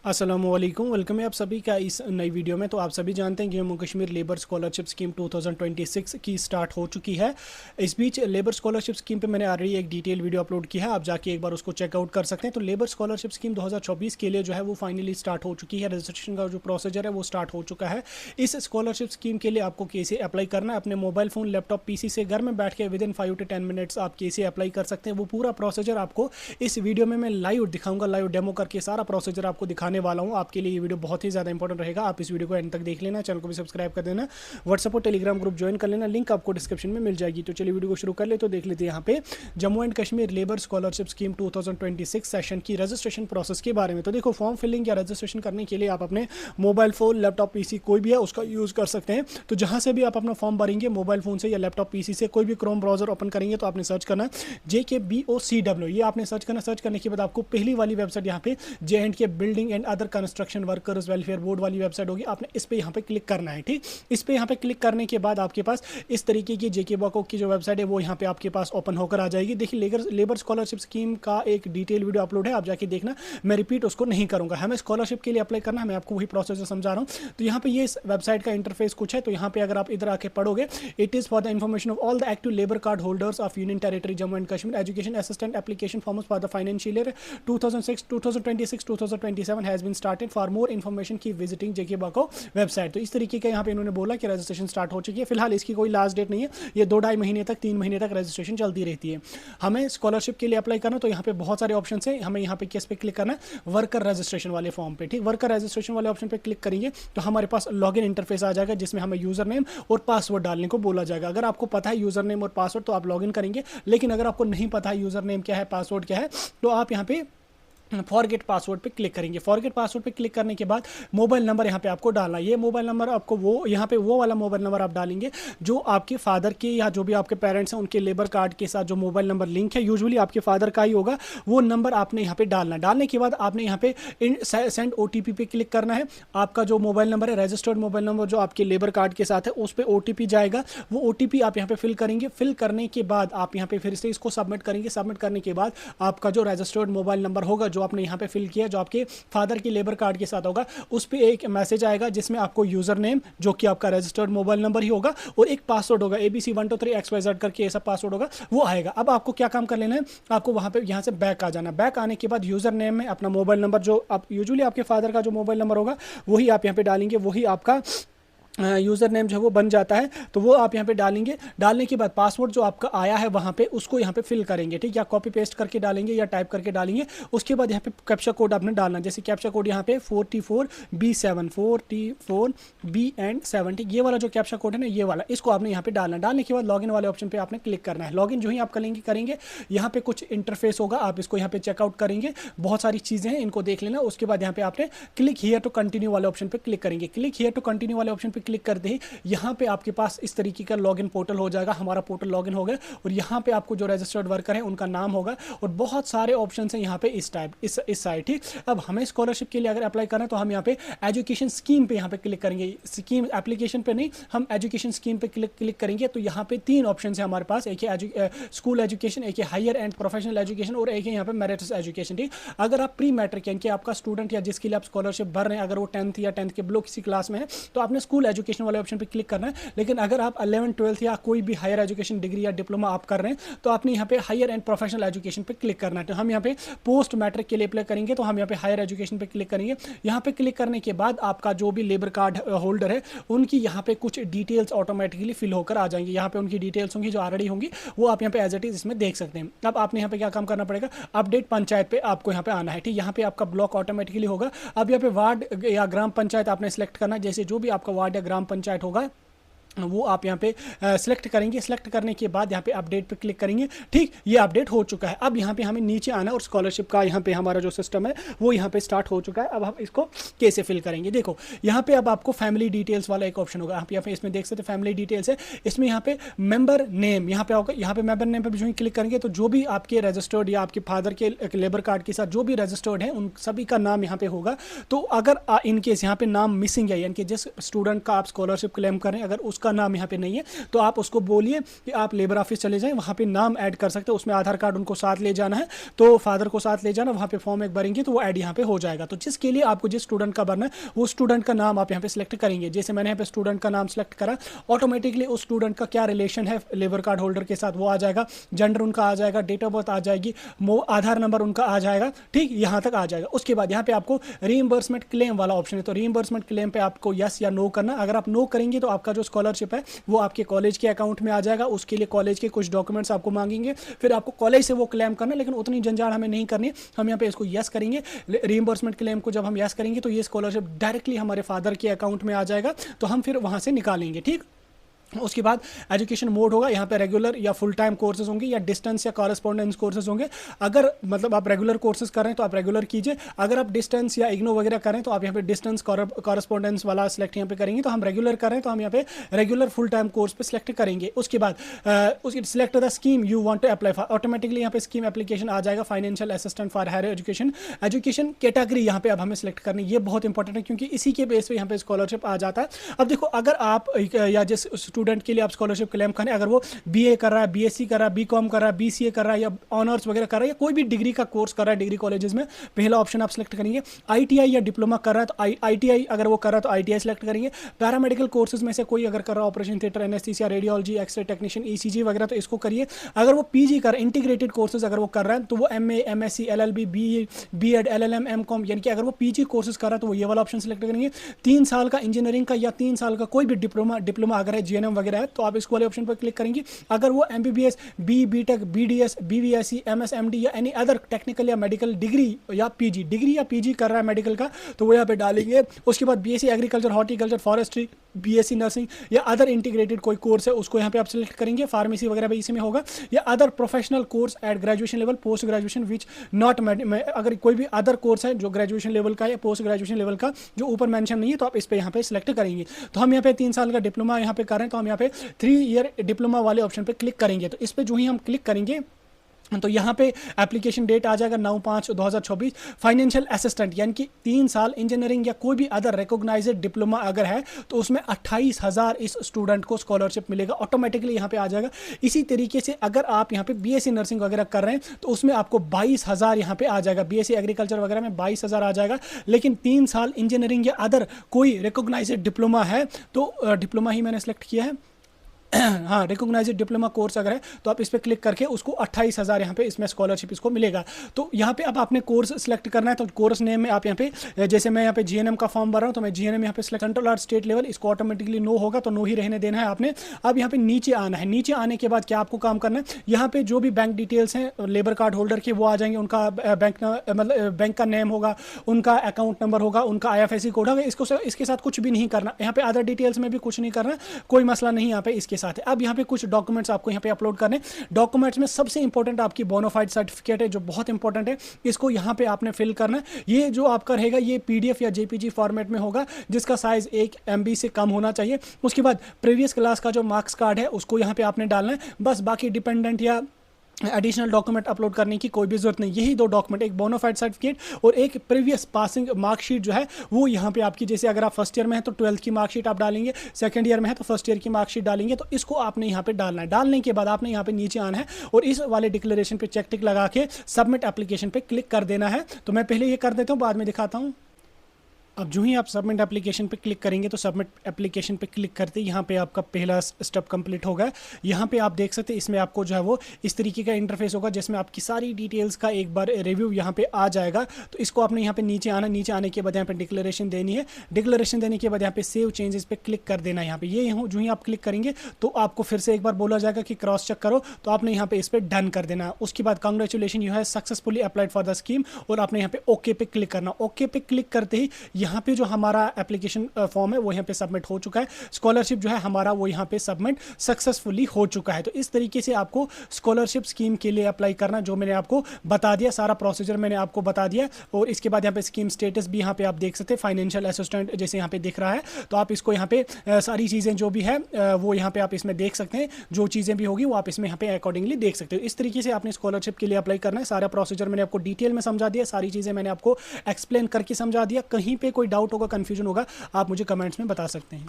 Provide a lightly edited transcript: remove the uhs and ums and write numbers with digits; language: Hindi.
अस्सलामुअलैकुम, वेलकम है आप सभी का इस नई वीडियो में। तो आप सभी जानते हैं कि Jammu Kashmir labour scholarship scheme 2026 की स्टार्ट हो चुकी है। इस बीच लेबर स्कॉलरशिप स्कीम पे मैंने ऑलरेडी एक डिटेल वीडियो अपलोड की है, आप जाके एक बार उसको चेकआउट कर सकते हैं। तो लेबर स्कॉलरशिप स्कीम 2024 के लिए जो है वो फाइनली स्टार्ट हो चुकी है। रजिस्ट्रेशन का जो प्रोसीजर है वो स्टार्ट हो चुका है। इस स्कॉलरशिप स्कीम के लिए आपको कैसे अप्लाई करना है, अपने मोबाइल फ़ोन, लैपटॉप, पीसी से घर में बैठ के विदिन 5 to 10 मिनट्स आप कैसे अप्लाई कर सकते हैं, वो पूरा प्रोसीजर आपको इस वीडियो में मैं लाइव दिखाऊंगा। लाइव डेमो करके सारा प्रोसीजर आपको दिखाने वाला हूँ। आपके लिए ये वीडियो बहुत ही ज़्यादा इंपॉर्टेंट रहेगा। आप इस वीडियो को एंड तक देख लेना, चैनल को भी सब्सक्राइब कर देना, व्हाट्सएप और टेलीग्राम ग्रुप ज्वाइन कर लेना, लिंक आपको डिस्क्रिप्शन में मिल जाएगी। तो चलिए वीडियो को शुरू कर ले। तो देख लेते हैं यहाँ पे Jammu and Kashmir labour scholarship scheme 2026 session की रजिस्ट्रेशन प्रोसेस के बारे में। तो देखो, फॉर्म फिलिंग या रजिस्ट्रेशन करने के लिए आप अपने मोबाइल फ़ोन, लैपटॉप, पीसी कोई भी है उसका यूज़ कर सकते हैं। तो जहाँ से भी आप अपना फॉर्म भरेंगे, मोबाइल फ़ोन से या लैपटॉप, पीसी से, कोई भी क्रोम ब्राउजर ओपन करेंगे तो आपने सर्च करना JKBOCW, ये आपने सर्च करना। सर्च करने के बाद आपको पहली वाली वेबसाइट यहाँ पे J&K building and other construction workers welfare board वाली वेबसाइट होगी। आपने इस पे यहाँ पे क्लिक करना है। ठीक, इस पे यहाँ पे क्लिक करने के बाद आपके पास इस तरीके की जेके बॉको की जो वेबसाइट है वो यहाँ पे आपके पास ओपन होकर आ जाएगी। देखिए, लेबर स्कॉलरशिप स्कीम का एक डिटेल वीडियो अपलोड है, आप जाके देखना, मैं रिपीट उसको नहीं करूंगा। हमें स्कॉलरशिप के लिए अप्लाई करना है, मैं आपको वही प्रोसेस समझा रहा हूँ। तो यहाँ पे ये इस वेबसाइट का इंटरफेस कुछ है। तो यहाँ पे अगर आप इधर आके पढ़ोगे, it is for the information of all the active labour card holders of union territory Jammu and Kashmir, education assistant application forms for the financial year 2026-2027 has been started. For more information की विजिटिंग जेके बाको वेबसाइट। तो इस तरीके का यहाँ पे इन्होंने बोला कि रजिस्ट्रेशन स्टार्ट हो चुकी है। फिलहाल इसकी कोई लास्ट डेट नहीं है, ये 2-2.5 महीने तक, 3 महीने तक रजिस्ट्रेशन चलती रहती है। हमें स्कॉलरशिप के लिए अप्लाई करना, तो यहाँ पे बहुत सारे ऑप्शन है। हमें यहाँ पे किस पे क्लिक करना है, वर्कर रजिस्ट्रेशन वाले फॉर्म पे। ठीक, वर्कर रजिस्ट्रेशन वाले ऑप्शन पे क्लिक करेंगे तो हमारे पास लॉगिन इंटरफेस आ जाएगा, जिसमें हमें यूजर नेम और पासवर्ड डालने को बोला जाएगा। अगर आपको पता है यूजर नेम और पासवर्ड तो आप लॉगिन करेंगे, लेकिन अगर आपको नहीं पता है यूजर नेम क्या है, पासवर्ड क्या है, तो आप यहाँ पे फॉरगेट पासवर्ड पे क्लिक करेंगे। फॉरगेट पासवर्ड पे क्लिक करने के बाद मोबाइल नंबर यहाँ पे आपको डालना है। ये मोबाइल नंबर आपको वो यहाँ पे वो वाला मोबाइल नंबर आप डालेंगे जो आपके फादर के या जो भी आपके पेरेंट्स हैं उनके लेबर कार्ड के साथ जो मोबाइल नंबर लिंक है, यूजुअली आपके फादर का ही होगा, वो नंबर आपने यहाँ पे डालना। डालने के बाद आपने यहाँ पे सेंड OTP पे क्लिक करना है। आपका जो मोबाइल नंबर है, रजिस्टर्ड मोबाइल नंबर जो आपके लेबर कार्ड के साथ है, उस पर OTP जाएगा। वो OTP आप यहाँ पे फिल करेंगे। फिल करने के बाद आप यहाँ पे फिर से इसको सबमिट करेंगे। सबमिट करने के बाद आपका जो रजिस्टर्ड मोबाइल नंबर होगा जो आपने यहाँ पे फिल किया, जो आपके फादर के लेबर कार्ड के साथ होगा, उस पे एक मैसेज आएगा जिसमें आपको यूजर नेम जो कि आपका रजिस्टर्ड मोबाइल नंबर ही होगा और एक पासवर्ड होगा, ABC123XYZ करके ऐसा पासवर्ड होगा, वो आएगा। अब आपको क्या काम कर लेना है, आपको वहां पे यहाँ से बैक आ जाना। बैक आने के बाद यूजर नेम में अपना मोबाइल नंबर जो आप यूजुअली आपके फादर का जो मोबाइल नंबर होगा वही आप यहाँ पे डालेंगे, वही आपका यूज़र नेम जो है वो बन जाता है। तो वो आप यहाँ पे डालेंगे। डालने के बाद पासवर्ड जो आपका आया है वहाँ पे उसको यहाँ पे फिल करेंगे। ठीक, या कॉपी पेस्ट करके डालेंगे या टाइप करके डालेंगे। उसके बाद यहाँ पे कैप्चा कोड आपने डालना, जैसे कैप्चा कोड यहाँ पे 44B7 44B7, ये वाला जो कैप्चा कोड है ना, ये वाला, इसको आपने यहाँ पे डालना। डालने के बाद लॉगिन वाले ऑप्शन पे आपने क्लिक करना है। लॉगिन जो ही आप करेंगे यहाँ पे कुछ इंटरफेस होगा, आप इसको यहाँ पे चेकआउट करेंगे। बहुत सारी चीज़ें हैं, इनको देख लेना। उसके बाद यहाँ पे आपने क्लिक हियर टू कंटिन्यू वाले ऑप्शन पे क्लिक करेंगे। क्लिक हियर टू कंटिन्यू वाले ऑप्शन पे क्लिक करते ही यहाँ पे आपके पास इस तरीके का लॉगिन पोर्टल हो जाएगा। हमारा पोर्टल लॉगिन हो गया और यहाँ पे आपको जो रजिस्टर्ड वर्कर है उनका नाम होगा और बहुत सारे ऑप्शन हैं यहाँ पे इस साइड। ठीक, अब हमें स्कॉलरशिप के लिए अगर अप्लाई करना है तो हम यहाँ पे एजुकेशन स्कीम पे यहाँ पे क्लिक करेंगे। स्कीम एप्लीकेशन पे नहीं, हम एजुकेशन स्कीम पे क्लिक करेंगे। तो यहाँ पे 3 ऑप्शन है हमारे पास, एक है स्कूल एजुकेशन, एक है हायर एंड प्रोफेशनल एजुकेशन और एक है यहाँ पे मेरिटस एजुकेशन। ठीक, अगर आप प्री मैट्रिक यानी कि आपका स्टूडेंट या जिसके लिए आप स्कॉलरशिप भर रहे हैं, अगर वो 10th या 10th के बिलो किसी क्लास में है तो आपने स्कूल एजुकेशन वाले ऑप्शन पे क्लिक करना है। लेकिन अगर आप 11th 12th या कोई भी हायर एजुकेशन डिग्री या डिप्लोमा आप कर रहे हैं तो आपने यहाँ पे हायर एंड प्रोफेशनल एजुकेशन पे क्लिक करना है। तो हम यहाँ पे पोस्ट मैट्रिक के लिए अप्लाई करेंगे तो हम यहाँ पे हायर एजुकेशन पे क्लिक करेंगे। यहाँ पे क्लिक करने के बाद आपका जो भी लेबर कार्ड होल्डर है उनकी यहाँ पे कुछ डिटेल्स ऑटोमेटिकली फिल होकर आ जाएंगी। यहाँ पे उनकी डिटेल्स होंगी जो ऑलरेडी होंगी, वो आप यहाँ पे एज इट इज इसमें देख सकते हैं। अब आपने यहाँ पे क्या काम करना पड़ेगा, अपडेट पंचायत पे आपको यहाँ पे आना है। ठीक, यहाँ पे आपका ब्लॉक ऑटोमेटिकली होगा। अब यहाँ पे वार्ड या ग्राम पंचायत आपने सिलेक्ट करना है, जैसे जो भी आपका वार्ड या ग्राम पंचायत होगा वो आप यहाँ पे सिलेक्ट करेंगे। सिलेक्ट करने के बाद यहाँ पे अपडेट पे क्लिक करेंगे। ठीक, ये अपडेट हो चुका है। अब यहाँ पे हमें नीचे आना और स्कॉलरशिप का यहाँ पे हमारा जो सिस्टम है वो यहाँ पे स्टार्ट हो चुका है। अब हम इसको कैसे फिल करेंगे, देखो यहाँ पे अब आपको फैमिली डिटेल्स वाला एक ऑप्शन होगा। आप यहाँ पे इसमें देख सकते हैं फैमिली डिटेल्स है। इसमें यहाँ पे मेंबर नेम यहाँ पे होगा। यहाँ पे मेंबर नेम पे जो ही क्लिक करेंगे तो जो भी आपके रजिस्टर्ड या आपके फादर के लेबर कार्ड के साथ जो भी रजिस्टर्ड है उन सभी का नाम यहाँ पे होगा। तो अगर इनकेस यहाँ पे नाम मिसिंग है, यानी कि जिस स्टूडेंट का आप स्कॉलरशिप क्लेम करें अगर उसका उसका नाम यहाँ पे नहीं है, तो आप उसको बोलिए कि आप लेबर ऑफिस चले जाएं, वहाँ पे नाम ऐड कर सकते हो, उसमें आधार कार्ड उनको साथ ले जाना है, तो फादर को साथ ले जाना, वहाँ पे फॉर्म एक भरेंगे तो वो ऐड यहाँ पे हो जाएगा। तो जिसके लिए आपको जिस स्टूडेंट का भरना है वो स्टूडेंट का नाम आप यहाँ पे सिलेक्ट करेंगे। जैसे मैंने यहाँ पे स्टूडेंट का नाम सिलेक्ट करा, ऑटोमेटिकली उस स्टूडेंट का क्या रिलेशन है लेबर कार्ड होल्डर के साथ वो आ जाएगा, जेंडर उनका आ जाएगा, डेट ऑफ बर्थ आ जाएगी, आधार नंबर उनका आ जाएगा, ठीक, यहाँ तक आ जाएगा। उसके बाद यहाँ पे आपको रीइंबर्समेंट क्लेम वाला ऑप्शन है, तो रीइंबर्समेंट क्लेम पे आपको यस या नो करना। अगर आप नो करेंगे तो आपका जो स्कॉलरशिप है वो आपके कॉलेज के अकाउंट में आ जाएगा, उसके लिए कॉलेज के कुछ डॉक्यूमेंट्स आपको मांगेंगे, फिर आपको कॉलेज से वो क्लेम करना है, लेकिन उतनी जंजाल हमें नहीं करनी। हम यहाँ पे इसको यस करेंगे, रीइंबर्समेंट क्लेम को जब हम यस करेंगे तो ये स्कॉलरशिप डायरेक्टली हमारे फादर के अकाउंट में आ जाएगा, तो हम फिर वहाँ से निकालेंगे, ठीक। उसके बाद एजुकेशन मोड होगा, यहाँ पे रेगुलर या फुल टाइम कोर्सेज होंगे या डिस्टेंस या कॉरेस्पॉन्डेंस कोर्सेज होंगे। अगर मतलब आप रेगुलर कोर्सेज कर रहे हैं तो आप रेगुलर कीजिए, अगर आप डिस्टेंस या इग्नो वगैरह करें तो आप यहाँ पे डिस्टेंस कॉरेस्पॉन्डेंस वाला सिलेक्ट यहाँ पे करेंगे। तो हम रेगुलर कर रहे हैं तो हम यहाँ पे रेगुलर फुल टाइम कोर्स पे सिलेक्ट करेंगे। उसके बाद उसकी select the scheme you want to apply for, automatically यहाँ पे स्कीम एप्लीकेशन आ जाएगा, financial assistant for higher education. Education category यहाँ पे अब हमें सिलेक्ट करनी, ये बहुत इंपॉर्टेंट है क्योंकि इसी के बेस पे यहाँ पे स्कॉलरशिप आ जाता है। अब देखो, अगर आप या जिस स्टूडेंट के लिए आप स्कॉलरशिप क्लेम करें, अगर वो बीए कर रहा है, बीएससी कर रहा है, बीकॉम कर रहा है, बीसीए कर रहा है या ऑनर्स वगैरह कर रहा है या कोई भी डिग्री का कोर्स कर रहा है डिग्री कॉलेजेस में, पहला ऑप्शन आप सिलेक्ट करेंगे। आईटीआई या डिप्लोमा कर रहा है तो आईटीआई अगर वो कर रहा है तो आईटीआई सिलेक्ट करेंगे। पैरामेडिकल कोर्सेज में से कोई अगर कर रहा है, operation theatre, anaesthesia, radiology, x-ray technician, ECG वगैरह, तो इसको करिए। अगर वो पीजी कर इंटीग्रेटेड कोर्सेज अगर वो कर रहा है तो वो MA, MSc, LLB, BEd, LLM, MCom, यानी कि अगर वो पीजी कोर्सेज कर रहा है तो वो ये वाला ऑप्शन सिलेक्ट करेंगे। 3 साल का इंजीनियरिंग का या 3 साल का कोई भी डिप्लोमा अगर है, जीएनएम वगैरह है, तो आप इसको वाले ऑप्शन पर क्लिक करेंगे। अगर वो एमबीबीएस, बीटेक, बीडीएस, बीवीएससी, एमएसएमडी या एनी अदर टेक्निकल या मेडिकल डिग्री या पीजी कर रहा है मेडिकल का, तो वो यहाँ पे डालेंगे। उसके बाद BSc agriculture, horticulture, forestry, BSc nursing या अदर इंटीग्रेटेड कोई कोर्स है उसको यहाँ पे आप सिलेक्ट करेंगे। फार्मेसी वगैरह भी इसी में होगा, या other professional course eight graduation level, post graduation which not, अगर कोई भी अदर कोर्स है जो ग्रेजुएशन लेवल का या पोस्ट ग्रेजुएशन लेवल का जो ऊपर मेंशन नहीं है तो आप इस पे यहाँ पे सिलेक्ट करेंगे। तो हम यहाँ पे 3 साल का डिप्लोमा यहाँ पे कर रहे हैं तो हम यहाँ पे 3 ईयर डिप्लोमा वाले ऑप्शन पे क्लिक करेंगे। तो इस पे जो ही हम क्लिक करेंगे तो यहाँ पे एप्लीकेशन डेट आ जाएगा 9/5/2024। फाइनेंशियल असिस्टेंट यानी कि 3 साल इंजीनियरिंग या कोई भी अदर रिकॉग्नाइज्ड डिप्लोमा अगर है तो उसमें 28,000 इस स्टूडेंट को स्कॉलरशिप मिलेगा, ऑटोमेटिकली यहाँ पे आ जाएगा। इसी तरीके से अगर आप यहाँ पे बीएससी नर्सिंग वगैरह कर रहे हैं तो उसमें आपको 22,000 यहाँ पे आ जाएगा, बीएससी एग्रीकल्चर वगैरह में 22,000 आ जाएगा। लेकिन 3 साल इंजीनियरिंग या अदर कोई रिकॉग्नाइज्ड डिप्लोमा है तो डिप्लोमा ही मैंने सेलेक्ट किया है, हाँ, रिकॉग्नाइज्ड डिप्लोमा कोर्स अगर है तो आप इस पर क्लिक करके उसको 28,000 यहाँ पे इसमें स्कॉलरशिप इसको मिलेगा। तो यहाँ पे अब आपने कोर्स सिलेक्ट करना है, तो कोर्स नेम में आप यहाँ पे, जैसे मैं यहाँ पे जीएनएम का फॉर्म भर रहा हूँ तो मैं जीएनएम यहाँ पे select, central art state level, इसको ऑटोमेटिकली नो होगा तो नो ही रहने देना है आपने। अब यहाँ पे नीचे आना है, नीचे आने के बाद क्या आपको काम करना है, यहाँ पे जो भी बैंक डिटेल्स हैं लेबर कार्ड होल्डर के वो आ जाएंगे, उनका मतलब बैंक का नेम होगा, उनका अकाउंट नंबर होगा, उनका IFSC कोड होगा, इसके साथ कुछ भी नहीं करना। यहाँ पे अदर डिटेल्स में भी कुछ नहीं करना, कोई मसला नहीं यहाँ पे इसके साथ है। अब यहाँ पे कुछ डॉक्यूमेंट्स आपको यहाँ पे अपलोड करने, डॉक्यूमेंट्स में सबसे इंपॉर्टेंट आपकी बोनाफाइड सर्टिफिकेट है जो बहुत इंपॉर्टेंट है, इसको यहाँ पे आपने फिल करना है। ये जो आपका रहेगा ये PDF या JPG फॉर्मेट में होगा जिसका साइज 1 MB से कम होना चाहिए। उसके बाद प्रीवियस क्लास का जो मार्क्स कार्ड है उसको यहाँ पे आपने डालना है, बस बाकी डिपेंडेंट या एडिशनल डॉक्यूमेंट अपलोड करने की कोई भी जरूरत नहीं। यही 2 डॉक्यूमेंट, एक बोनाफाइड सर्टिफिकेट और एक प्रीवियस पासिंग मार्कशीट जो है वो यहाँ पे आपकी, जैसे अगर आप फर्स्ट ईयर में है तो 12th की मार्कशीट आप डालेंगे, सेकंड ईयर में है तो फर्स्ट ईयर की मार्कशीट डालेंगे। तो इसको आपने यहाँ पे डालना है। डालने के बाद आपने यहाँ पे नीचे आना है और इस वाले डिक्लेरेशन पे चेक टिक लगा के सबमिट एप्लीकेशन पे क्लिक कर देना है। तो मैं पहले ये कर देता हूँ, बाद में दिखाता हूँ। अब जो ही आप सबमिट एप्लीकेशन पे क्लिक करेंगे तो सबमिट एप्लीकेशन पे क्लिक करते यहाँ पे आपका पहला स्टेप कंप्लीट होगा। यहाँ पे आप देख सकते हैं इसमें आपको जो है वो इस तरीके का इंटरफेस होगा जिसमें आपकी सारी डिटेल्स का एक बार रिव्यू यहाँ पे आ जाएगा। तो इसको आपने यहाँ पे नीचे आना, नीचे आने के बाद यहाँ पे डिक्लेरेशन देनी है, डिक्लेरेशन देने के बाद यहाँ पे सेव चेंजेस पे क्लिक कर देना है। यहाँ पे ये जो ही आप क्लिक करेंगे तो आपको फिर से एक बार बोला जाएगा कि क्रॉस चेक करो, तो आपने यहाँ पे इस पर डन कर देना है। उसके बाद congratulation you have successfully applied for the scheme और आपने यहाँ पे ओके पे क्लिक करना। ओके पे क्लिक करते ही यहाँ पे जो हमारा एप्लीकेशन फॉर्म है वो यहाँ पे सबमिट हो चुका है, स्कॉलरशिप जो है हमारा वो यहाँ पे सबमिट सक्सेसफुली हो चुका है। तो इस तरीके से आपको स्कॉलरशिप स्कीम के लिए अप्लाई करना, जो मैंने आपको बता दिया, सारा प्रोसीजर मैंने आपको बता दिया। और इसके बाद यहाँ पे स्कीम स्टेटस भी यहाँ पे आप देख सकते हैं, फाइनेंशियल असिस्टेंट जैसे यहाँ पे दिख रहा है, तो आप इसको यहाँ पे सारी चीज़ें जो भी है वो यहाँ पे आप इसमें देख सकते हैं, जो चीज़ें भी होगी वो आप इसमें यहाँ पे अकॉर्डिंगली देख सकते हो। इस तरीके से आपने स्कॉलरशिप के लिए अप्लाई करना है। सारा प्रोसीजर मैंने आपको डिटेल में समझा दिया, सारी चीज़ें मैंने आपको एक्सप्लेन करके समझा दिया। कहीं पे कोई डाउट होगा, कंफ्यूजन होगा, आप मुझे कमेंट्स में बता सकते हैं।